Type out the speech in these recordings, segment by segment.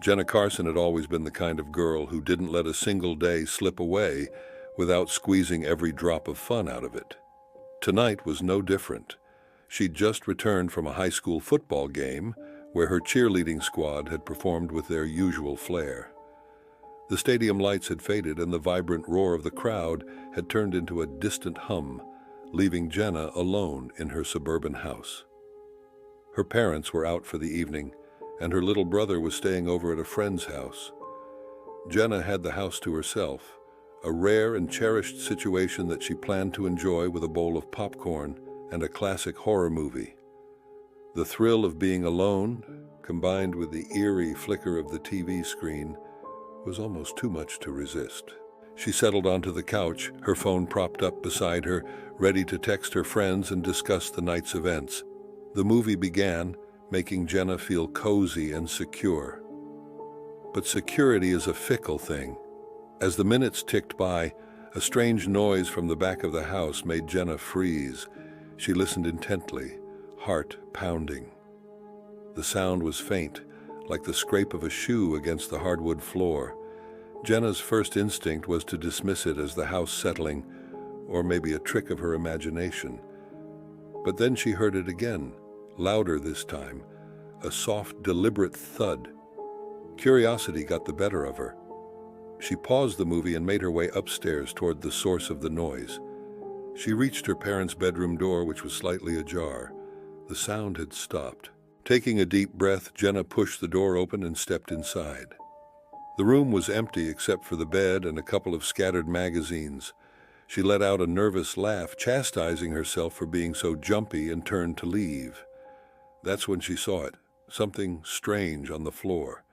Jenna Carson had always been the kind of girl who didn't let a single day slip away without squeezing every drop of fun out of it. Tonight was no different. She'd just returned from a high school football game where her cheerleading squad had performed with their usual flair. The stadium lights had faded and the vibrant roar of the crowd had turned into a distant hum, leaving Jenna alone in her suburban house. Her parents were out for the evening, and her little brother was staying over at a friend's house. Jenna had the house to herself, a rare and cherished situation that she planned to enjoy with a bowl of popcorn and a classic horror movie. The thrill of being alone, combined with the eerie flicker of the TV screen, was almost too much to resist. She settled onto the couch, her phone propped up beside her, ready to text her friends and discuss the night's events. The movie began, making Jenna feel cozy and secure. But security is a fickle thing. As the minutes ticked by, a strange noise from the back of the house made Jenna freeze. She listened intently, heart pounding. The sound was faint, like the scrape of a shoe against the hardwood floor. Jenna's first instinct was to dismiss it as the house settling, or maybe a trick of her imagination. But then she heard it again, louder this time, a soft, deliberate thud. Curiosity got the better of her. She paused the movie and made her way upstairs toward the source of the noise. She reached her parents' bedroom door, which was slightly ajar. The sound had stopped. Taking a deep breath, Jenna pushed the door open and stepped inside. The room was empty except for the bed and a couple of scattered magazines. She let out a nervous laugh, chastising herself for being so jumpy, and turned to leave. That's when she saw it, something strange on the floor.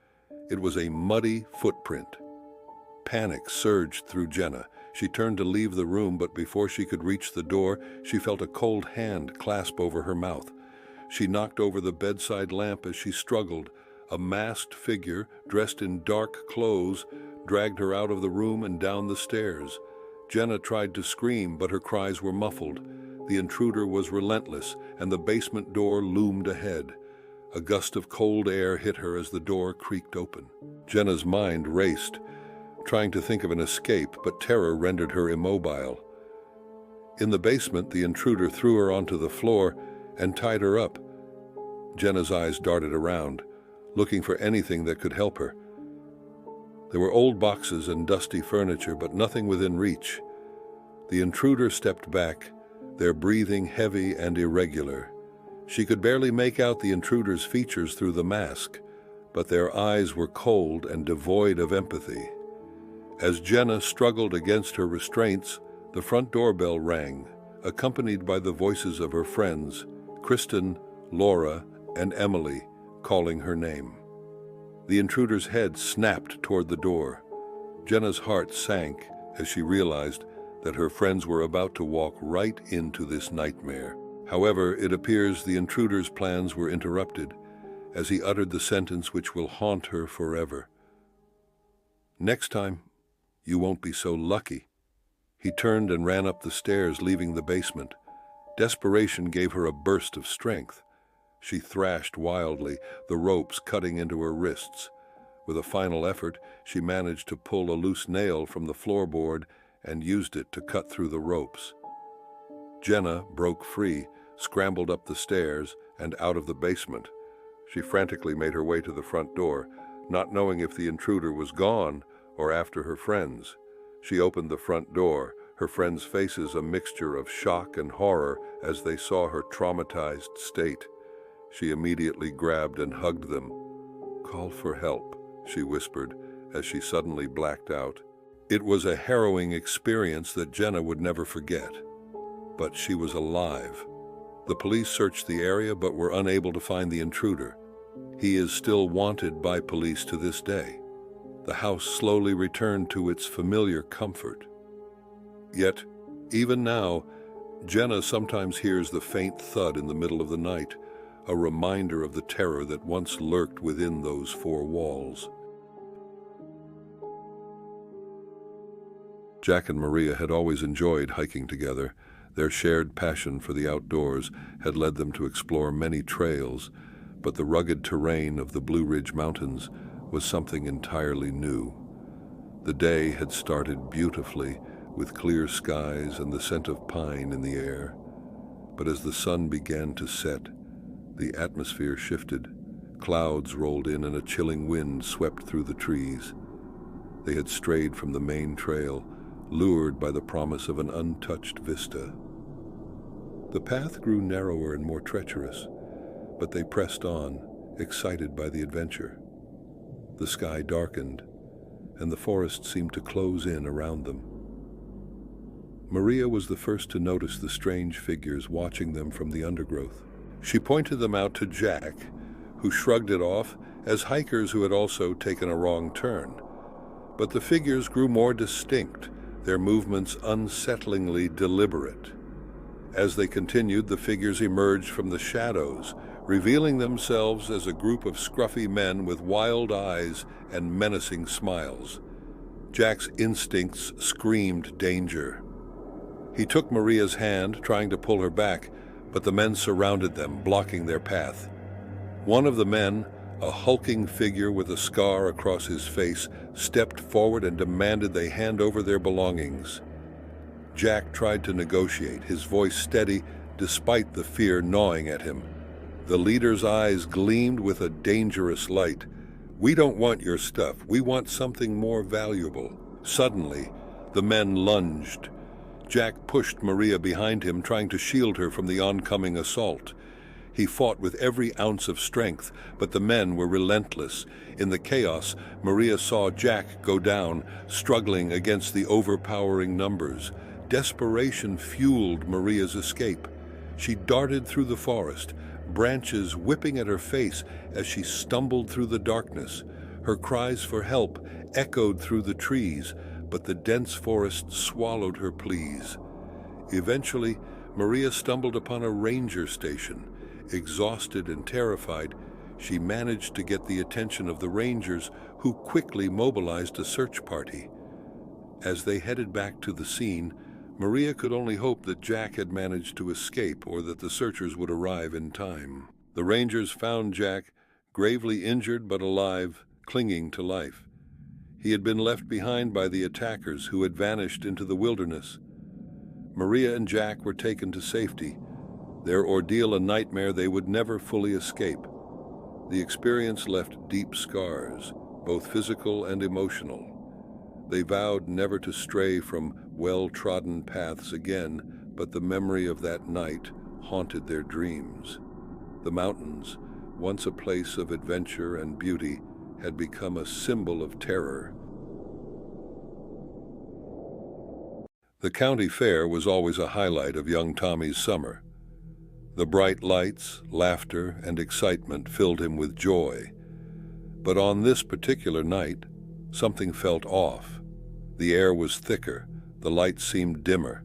It was a muddy footprint. Panic surged through Jenna. She turned to leave the room, but before she could reach the door, she felt a cold hand clasp over her mouth. She knocked over the bedside lamp as she struggled. A masked figure, dressed in dark clothes, dragged her out of the room and down the stairs. Jenna tried to scream, but her cries were muffled. The intruder was relentless, and the basement door loomed ahead. A gust of cold air hit her as the door creaked open. Jenna's mind raced, trying to think of an escape, but terror rendered her immobile. In the basement, the intruder threw her onto the floor and tied her up. Jenna's eyes darted around, looking for anything that could help her. There were old boxes and dusty furniture, but nothing within reach. The intruder stepped back, their breathing heavy and irregular. She could barely make out the intruder's features through the mask, but their eyes were cold and devoid of empathy. As Jenna struggled against her restraints, the front doorbell rang, accompanied by the voices of her friends, Kristen, Laura, and Emily, calling her name. The intruder's head snapped toward the door. Jenna's heart sank as she realized that her friends were about to walk right into this nightmare. However, it appears the intruder's plans were interrupted as he uttered the sentence which will haunt her forever. "Next time, you won't be so lucky." He turned and ran up the stairs, leaving the basement. Desperation gave her a burst of strength. She thrashed wildly, the ropes cutting into her wrists. With a final effort, she managed to pull a loose nail from the floorboard and used it to cut through the ropes. Jenna broke free, scrambled up the stairs and out of the basement. She frantically made her way to the front door, not knowing if the intruder was gone or after her friends. She opened the front door, her friends' faces a mixture of shock and horror as they saw her traumatized state. She immediately grabbed and hugged them. "Call for help," she whispered as she suddenly blacked out. It was a harrowing experience that Jenna would never forget. But she was alive. The police searched the area but were unable to find the intruder. He is still wanted by police to this day. The house slowly returned to its familiar comfort. Yet, even now, Jenna sometimes hears the faint thud in the middle of the night, a reminder of the terror that once lurked within those four walls. Jack and Maria had always enjoyed hiking together. Their shared passion for the outdoors had led them to explore many trails, but the rugged terrain of the Blue Ridge Mountains was something entirely new. The day had started beautifully, with clear skies and the scent of pine in the air. But as the sun began to set, the atmosphere shifted. Clouds rolled in and a chilling wind swept through the trees. They had strayed from the main trail, lured by the promise of an untouched vista. The path grew narrower and more treacherous, but they pressed on, excited by the adventure. The sky darkened, and the forest seemed to close in around them. Maria was the first to notice the strange figures watching them from the undergrowth. She pointed them out to Jack, who shrugged it off as hikers who had also taken a wrong turn. But the figures grew more distinct, their movements unsettlingly deliberate. As they continued, the figures emerged from the shadows, revealing themselves as a group of scruffy men with wild eyes and menacing smiles. Jack's instincts screamed danger. He took Maria's hand, trying to pull her back, but the men surrounded them, blocking their path. One of the men, a hulking figure with a scar across his face, stepped forward and demanded they hand over their belongings. Jack tried to negotiate, his voice steady despite the fear gnawing at him. The leader's eyes gleamed with a dangerous light. "We don't want your stuff. We want something more valuable." Suddenly, the men lunged. Jack pushed Maria behind him, trying to shield her from the oncoming assault. He fought with every ounce of strength, but the men were relentless. In the chaos, Maria saw Jack go down, struggling against the overpowering numbers. Desperation fueled Maria's escape. She darted through the forest, branches whipping at her face as she stumbled through the darkness. Her cries for help echoed through the trees, but the dense forest swallowed her pleas. Eventually, Maria stumbled upon a ranger station. Exhausted and terrified, she managed to get the attention of the rangers, who quickly mobilized a search party. As they headed back to the scene, Maria could only hope that Jack had managed to escape or that the searchers would arrive in time. The rangers found Jack, gravely injured but alive, clinging to life. He had been left behind by the attackers, who had vanished into the wilderness. Maria and Jack were taken to safety, their ordeal a nightmare they would never fully escape. The experience left deep scars, both physical and emotional. They vowed never to stray from well-trodden paths again, but the memory of that night haunted their dreams. The mountains, once a place of adventure and beauty, had become a symbol of terror. The county fair was always a highlight of young Tommy's summer. The bright lights, laughter, and excitement filled him with joy. But on this particular night, something felt off. The air was thicker, the lights seemed dimmer,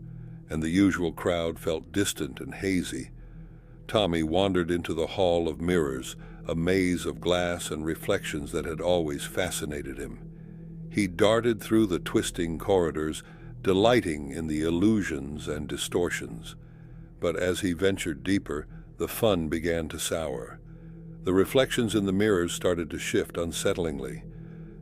and the usual crowd felt distant and hazy. Tommy wandered into the hall of mirrors, a maze of glass and reflections that had always fascinated him. He darted through the twisting corridors, delighting in the illusions and distortions. But as he ventured deeper, the fun began to sour. The reflections in the mirrors started to shift unsettlingly.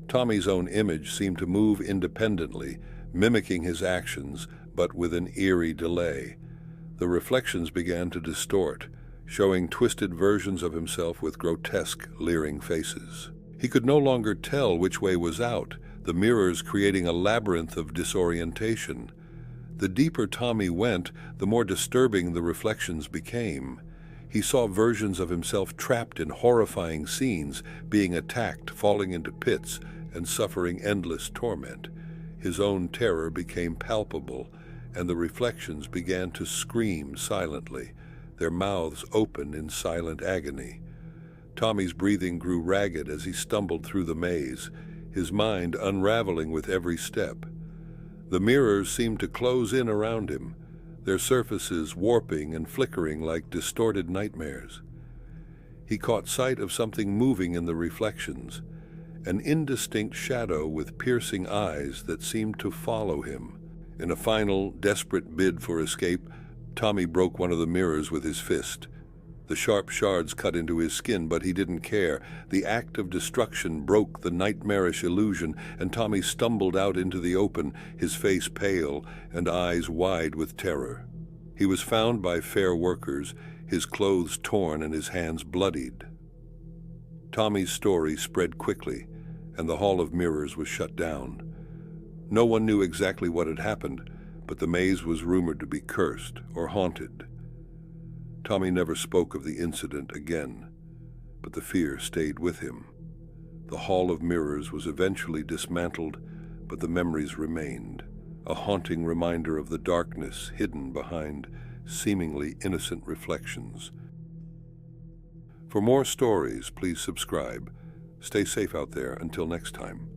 Tommy's own image seemed to move independently, mimicking his actions, but with an eerie delay. The reflections began to distort, showing twisted versions of himself with grotesque, leering faces. He could no longer tell which way was out, the mirrors creating a labyrinth of disorientation. The deeper Tommy went, the more disturbing the reflections became. He saw versions of himself trapped in horrifying scenes, being attacked, falling into pits, and suffering endless torment. His own terror became palpable, and the reflections began to scream silently, their mouths open in silent agony. Tommy's breathing grew ragged as he stumbled through the maze, his mind unraveling with every step. The mirrors seemed to close in around him, their surfaces warping and flickering like distorted nightmares. He caught sight of something moving in the reflections, an indistinct shadow with piercing eyes that seemed to follow him. In a final, desperate bid for escape, Tommy broke one of the mirrors with his fist. The sharp shards cut into his skin, but he didn't care. The act of destruction broke the nightmarish illusion, and Tommy stumbled out into the open, his face pale and eyes wide with terror. He was found by fair workers, his clothes torn and his hands bloodied. Tommy's story spread quickly, and the Hall of Mirrors was shut down. No one knew exactly what had happened, but the maze was rumored to be cursed or haunted. Tommy never spoke of the incident again, but the fear stayed with him. The Hall of Mirrors was eventually dismantled, but the memories remained, a haunting reminder of the darkness hidden behind seemingly innocent reflections. For more stories, please subscribe. Stay safe out there until next time.